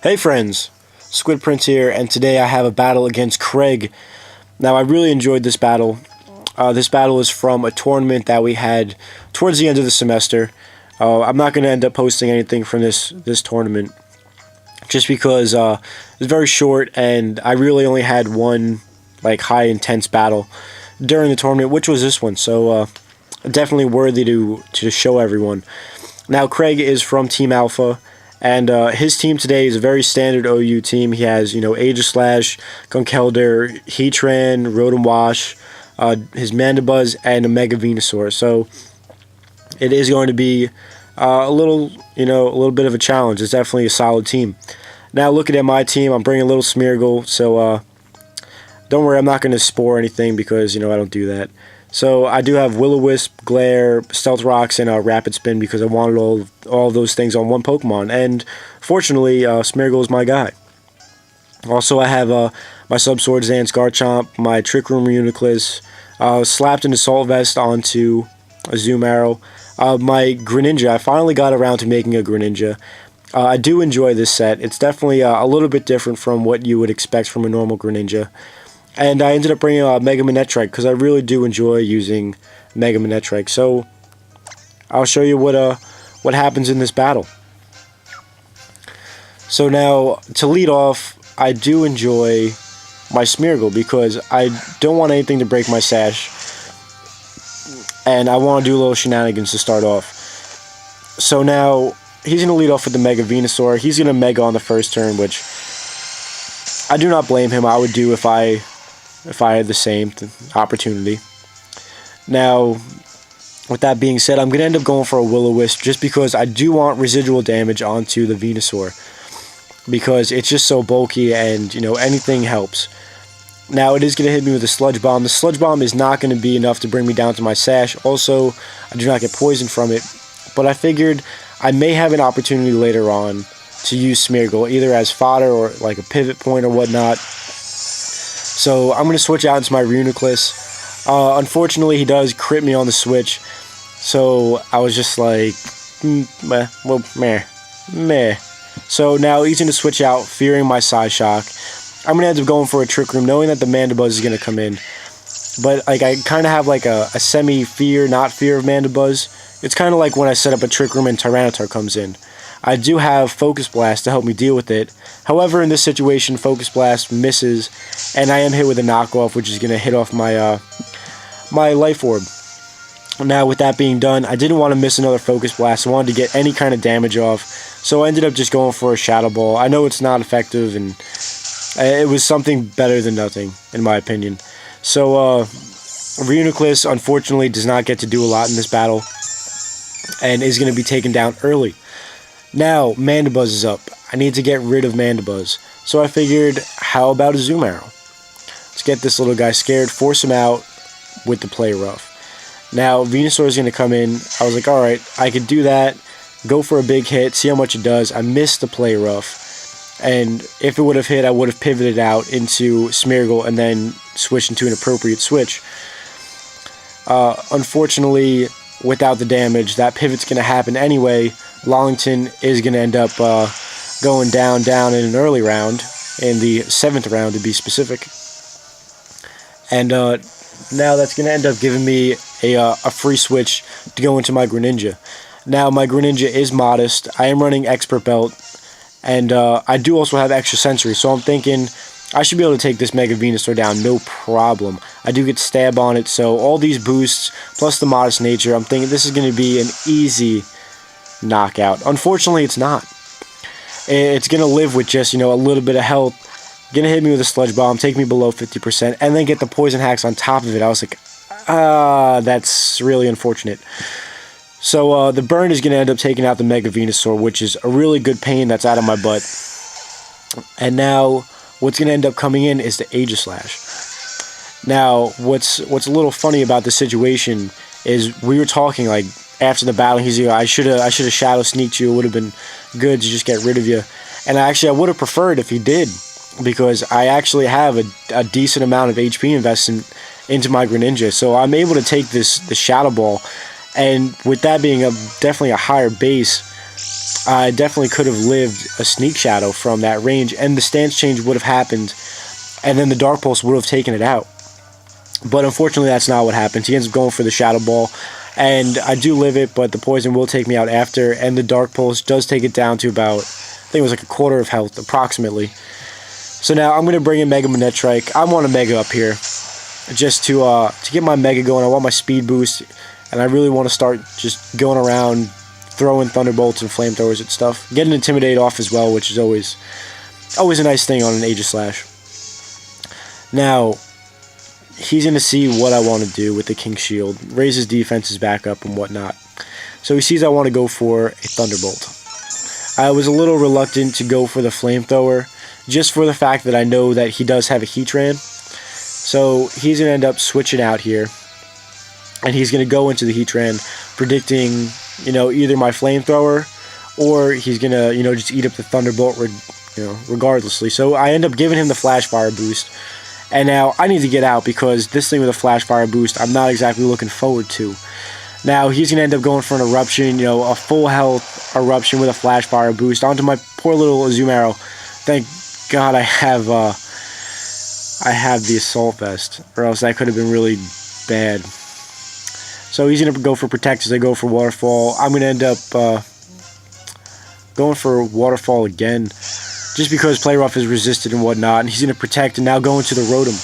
Hey friends, Squidprints here, and today I have a battle against Craiiggggg. Now I really enjoyed this battle. This battle is from a tournament that we had towards the end of the semester. I'm not going to end up posting anything from this tournament, just because it's very short, and I really only had one like high intense battle during the tournament, which was this one. So definitely worthy to show everyone. Now Craiiggggg is from Team Alpha. And his team today is a very standard OU team. He has, Aegislash, Gunkelder, Heatran, Rotom Wash, his Mandibuzz, and a Mega Venusaur. So it is going to be a little bit of a challenge. It's definitely a solid team. Now looking at my team, I'm bringing a little Smeargle. So don't worry, I'm not going to spore anything because I don't do that. So I do have Will-O-Wisp, Glare, Stealth Rocks, and Rapid Spin because I wanted all those things on one Pokemon. And fortunately, Smeargle is my guy. Also, I have my Subsword Zans Garchomp, my Trick Room Reuniclus, slapped an Assault Vest onto a Zoom Arrow. My Greninja, I finally got around to making a Greninja. I do enjoy this set. It's definitely a little bit different from what you would expect from a normal Greninja. And I ended up bringing Mega Manectric because I really do enjoy using Mega Manectric. So I'll show you what happens in this battle. So now to lead off, I do enjoy my Smeargle because I don't want anything to break my sash, and I want to do a little shenanigans to start off. So now he's going to lead off with the Mega Venusaur. He's going to Mega on the first turn, which I do not blame him. I would do if I had the same opportunity. Now, with that being said, I'm going to end up going for a Will-O-Wisp just because I do want residual damage onto the Venusaur because it's just so bulky and, anything helps. Now, it is going to hit me with a Sludge Bomb. The Sludge Bomb is not going to be enough to bring me down to my sash. Also, I do not get poisoned from it, but I figured I may have an opportunity later on to use Smeargle, either as fodder or like a pivot point or whatnot. So I'm going to switch out into my Reuniclus. Unfortunately, he does crit me on the switch. So I was just like, meh. So now he's going to switch out, fearing my Psyshock. I'm going to end up going for a Trick Room, knowing that the Mandibuzz is going to come in. But like I kind of have like a semi-fear, not fear of Mandibuzz. It's kind of like when I set up a Trick Room and Tyranitar comes in. I do have Focus Blast to help me deal with it. However, in this situation, Focus Blast misses, and I am hit with a knockoff, which is going to hit off my my Life Orb. Now, with that being done, I didn't want to miss another Focus Blast. I wanted to get any kind of damage off, so I ended up just going for a Shadow Ball. I know it's not effective, and it was something better than nothing, in my opinion. So, Reuniclus, unfortunately, does not get to do a lot in this battle, and is going to be taken down early. Now, Mandibuzz is up. I need to get rid of Mandibuzz. So I figured, how about a Zoom Arrow? Let's get this little guy scared, force him out with the Play Rough. Now, Venusaur is going to come in. I was like, alright, I could do that, go for a big hit, see how much it does. I missed the Play Rough. And if it would have hit, I would have pivoted out into Smeargle and then switched into an appropriate switch. Unfortunately, without the damage, that pivot's going to happen anyway. Lollington is going to end up going down in an early round, in the 7th round to be specific. And now that's going to end up giving me a free switch to go into my Greninja. Now my Greninja is modest. I am running Expert Belt, and I do also have Extra Sensory, so I'm thinking I should be able to take this Mega Venusaur down no problem. I do get Stab on it, so all these boosts, plus the modest nature, I'm thinking this is going to be an easy knockout. Unfortunately, it's not. It's going to live with just, a little bit of health. Going to hit me with a Sludge Bomb, take me below 50%, and then get the Poison Hacks on top of it. I was like, that's really unfortunate. So the burn is going to end up taking out the Mega Venusaur, which is a really good pain that's out of my butt. And now what's going to end up coming in is the Aegislash. Now, what's a little funny about this situation is we were talking like after the battle. He's like, I should have shadow sneaked you. It would have been good to just get rid of you. And I would have preferred if he did, because I actually have a decent amount of HP invested into my Greninja. So I'm able to take the Shadow Ball, and with that being definitely a higher base, I definitely could have lived a Sneak Shadow from that range, and the stance change would have happened, and then the Dark Pulse would have taken it out. But unfortunately, that's not what happened. He ends up going for the Shadow Ball, and I do live it, but the poison will take me out after, and the Dark Pulse does take it down to about, I think it was like a quarter of health, approximately. So now I'm going to bring in Mega Manetrike. I want a Mega up here, just to get my Mega going. I want my speed boost, and I really want to start just going around, throwing Thunderbolts and Flamethrowers and stuff. Getting Intimidate off as well, which is always a nice thing on an Aegislash. Now, he's going to see what I want to do with the King Shield, raise his defenses back up and whatnot. So he sees I want to go for a Thunderbolt. I was a little reluctant to go for the Flamethrower, just for the fact that I know that he does have a Heatran. So he's going to end up switching out here, and he's going to go into the Heatran, predicting, either my Flamethrower, or he's going to, just eat up the Thunderbolt, regardlessly. So I end up giving him the Flash Fire boost. And now I need to get out, because this thing with a Flash Fire boost, I'm not exactly looking forward to. Now he's going to end up going for an Eruption, a full health Eruption with a Flash Fire boost onto my poor little Azumarill. Thank God I have the Assault Vest, or else that could have been really bad. So he's going to go for Protect as I go for Waterfall. I'm going to end up going for Waterfall again, just because Play Rough is resisted and whatnot, and he's going to Protect and now go into the Rotom.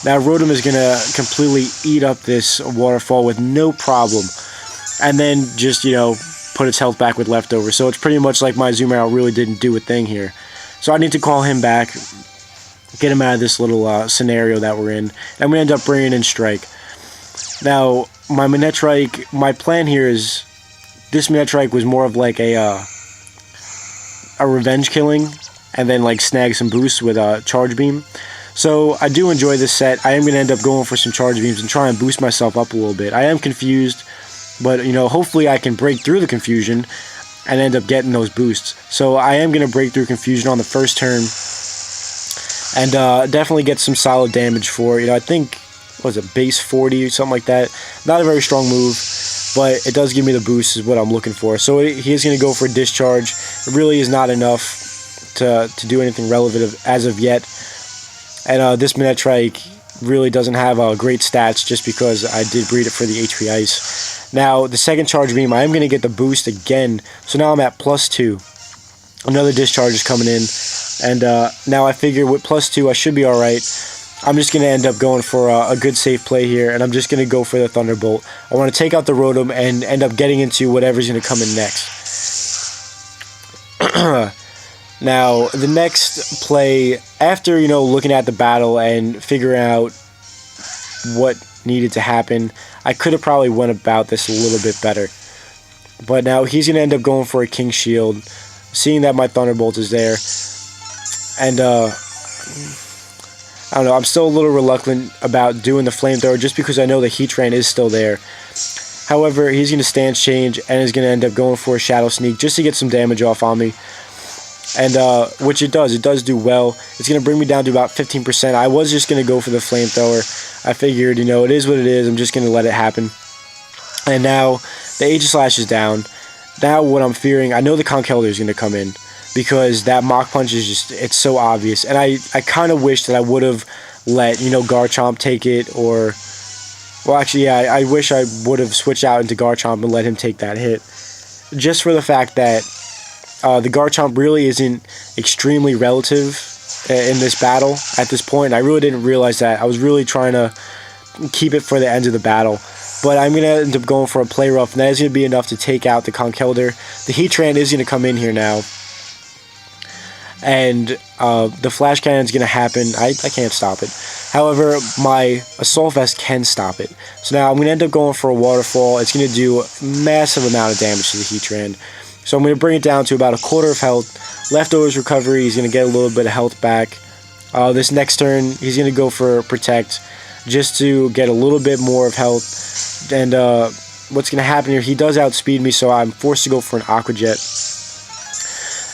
Now Rotom is going to completely eat up this Waterfall with no problem, and then just, put its health back with Leftovers. So it's pretty much like my Azumarill really didn't do a thing here. So I need to call him back, get him out of this little scenario that we're in, and we end up bringing in Strike. Now, my Manetrike, my plan here is, this Manetrike was more of like a revenge killing, and then like snag some boosts with a Charge Beam. So I do enjoy this set. I am going to end up going for some Charge Beams and try and boost myself up a little bit. I am confused, but hopefully I can break through the confusion and end up getting those boosts. So I am going to break through confusion on the first turn, and definitely get some solid damage for, I think, what was it, base 40 or something like that. Not a very strong move, but it does give me the boost is what I'm looking for. So he is going to go for a Discharge. It really is not enough to do anything relevant as of yet. And this Manetrike really doesn't have great stats, just because I did breed it for the HP Ice. Now, the second Charge Beam, I am going to get the boost again. So now I'm at +2. Another Discharge is coming in. And now I figure with +2, I should be alright. I'm just going to end up going for a good safe play here, and I'm just going to go for the Thunderbolt. I want to take out the Rotom and end up getting into whatever's going to come in next. Now, the next play, after, looking at the battle and figuring out what needed to happen, I could have probably went about this a little bit better. But now he's going to end up going for a King Shield, seeing that my Thunderbolt is there. And, I don't know, I'm still a little reluctant about doing the Flamethrower, just because I know the Heatran is still there. However, he's going to stance change and is going to end up going for a Shadow Sneak just to get some damage off on me. And, which it does do well. It's going to bring me down to about 15%. I was just going to go for the Flamethrower. I figured, it is what it is. I'm just going to let it happen. And now, the Aegislash is down. Now, what I'm fearing, I know the Conkeldurr is going to come in, because that Mach Punch is just, it's so obvious. And I kind of wish that I would have let, Garchomp take it, or, well, actually, yeah, I wish I would have switched out into Garchomp and let him take that hit. Just for the fact that the Garchomp really isn't extremely relative in this battle at this point. I really didn't realize that. I was really trying to keep it for the end of the battle. But I'm going to end up going for a Play Rough, and that is going to be enough to take out the Conkeldurr. The Heatran is going to come in here now. And the Flash Cannon is going to happen. I can't stop it. However, my Assault Vest can stop it. So now I'm going to end up going for a Waterfall. It's going to do a massive amount of damage to the Heatran. So I'm going to bring it down to about a quarter of health. Leftovers recovery, he's going to get a little bit of health back. This next turn, he's going to go for Protect, just to get a little bit more of health. And what's going to happen here, he does outspeed me, so I'm forced to go for an Aqua Jet.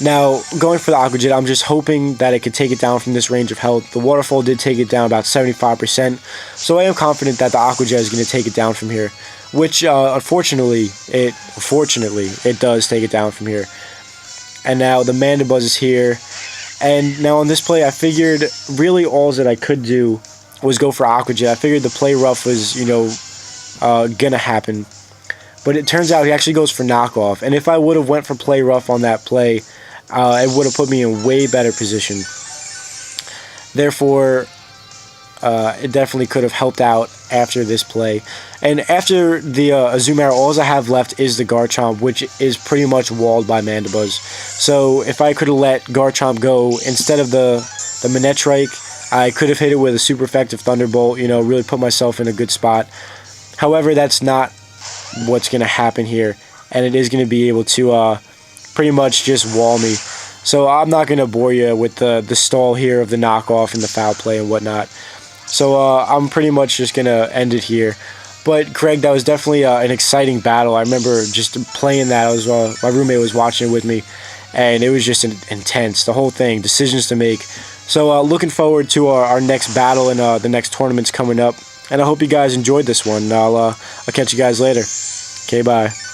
Now, going for the Aqua Jet, I'm just hoping that it could take it down from this range of health. The Waterfall did take it down about 75%, so I am confident that the Aqua Jet is going to take it down from here, which, unfortunately, it does take it down from here. And now the Mandibuzz is here, and now on this play, I figured really all that I could do was go for Aqua Jet. I figured the play rough was, gonna happen. But it turns out he actually goes for knockoff. And if I would have went for play rough on that play, it would have put me in way better position. Therefore, it definitely could have helped out after this play. And after the Azumarill, all I have left is the Garchomp, which is pretty much walled by Mandibuzz. So if I could have let Garchomp go instead of the Manectric, I could have hit it with a super effective Thunderbolt, really put myself in a good spot. However, that's not what's going to happen here, and it is going to be able to pretty much just wall me. So I'm not going to bore you with the stall here of the knockoff and the foul play and whatnot. So I'm pretty much just going to end it here. But Craig, that was definitely an exciting battle. I remember just playing that. My roommate was watching it with me, and it was just intense. The whole thing, decisions to make. So looking forward to our next battle and the next tournaments coming up. And I hope you guys enjoyed this one. I'll catch you guys later. Okay, bye.